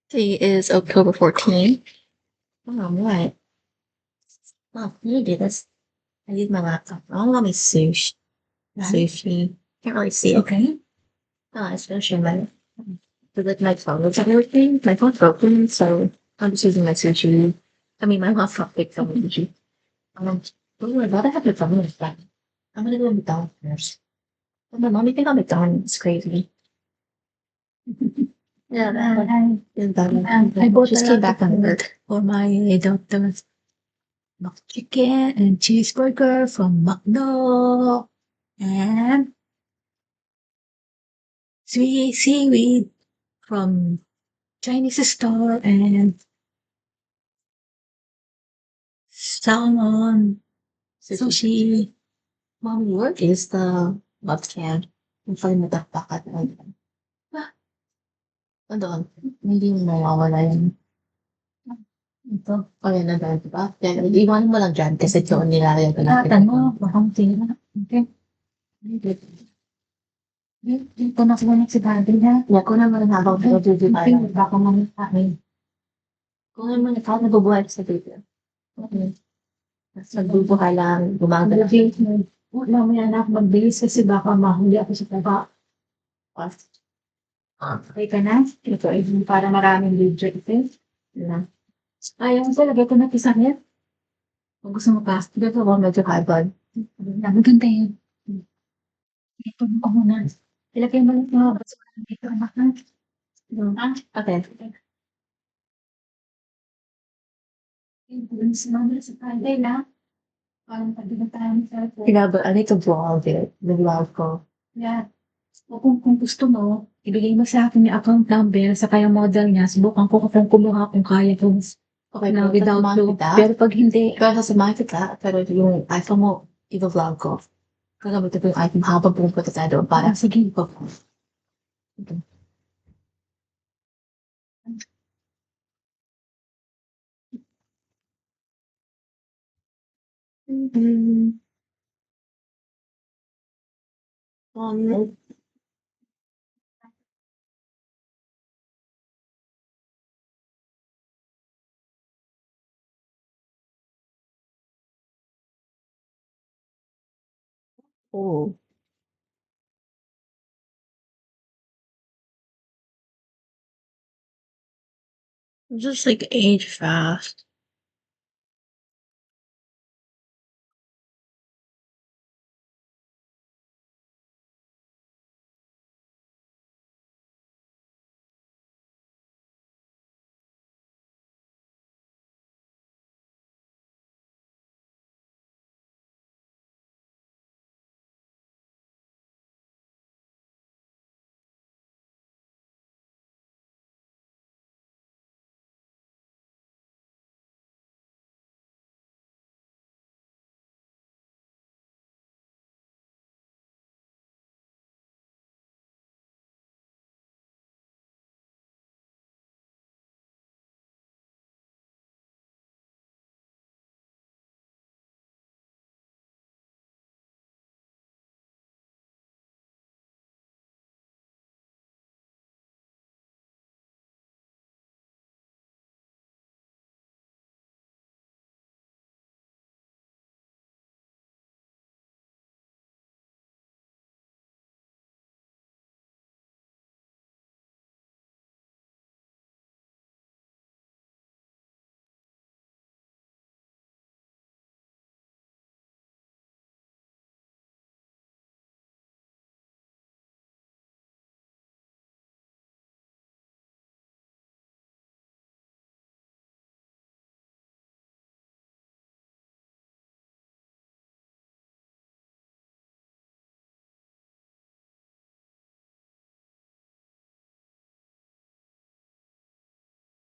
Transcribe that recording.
Today is October 14th. Oh, what? Oh, you do this. I need my laptop. Oh, let me sushi. Sushi. Can't really see it. Okay. Oh, it's finishing my with like my phone and everything. My phone's broken, so I'm just using my sushi. I mean, my laptop takes on sushi. Um, oh, I'd rather have McDonald's back. I'm gonna go to McDonald's first. Oh, my mommy think I'm McDonald's. It's crazy. Yeah, that is better. I bought Just a came lot back of on food work. for my daughter's chicken and cheeseburger from McDo and sweet seaweed from Chinese store and salmon sushi. Mommy, where is the love can? Yung pala natakpakat na yun. Ah, ano? Hindi mo mawawala yun. Ito. O yan na doon, diba? Yan, iwanan mo lang dyan kasi doon nilalagay ko na. Ingatan mo, baka matira. Okay. Dito na sila si Daddy na. Yan, kunan mo rin habang pinag-review Okay, tayo. baka mamitahin. Kunan mo na, kahit nabubuhay sa video. Okay. Tapos nagbubuhay lang, gumagalaw. Mamaya na ako magbihis kasi baka mahuli ako sa taba. Okay ka na? Ito ay para maraming video ito. Na. Ayaw ko lagay ko na pisangit. Kung gusto mo pa, dito ako medyo high blood. Maganda yun. Ito mo muna. Ilagay mo lang mga basura dito, anak na. Okay. Yung si mama sa Friday na. Parang pagdinatahan sa I need to vlog it. Nag-vlog ko. yeah. O kung gusto mo, ibigay mo sa akin yung account number sa kaya model niya. Subukan ko kung kumuha kung kaya ko Okay, na pero without sasamahan loop. kita. Pero pag hindi, Pero sasamahan kita, pero yung iPhone mo, i-vlog ko. Gagamitin ko yung iPhone habang pumunta tayo doon para sige. ko. Mm-hmm. Oh, just like age fast.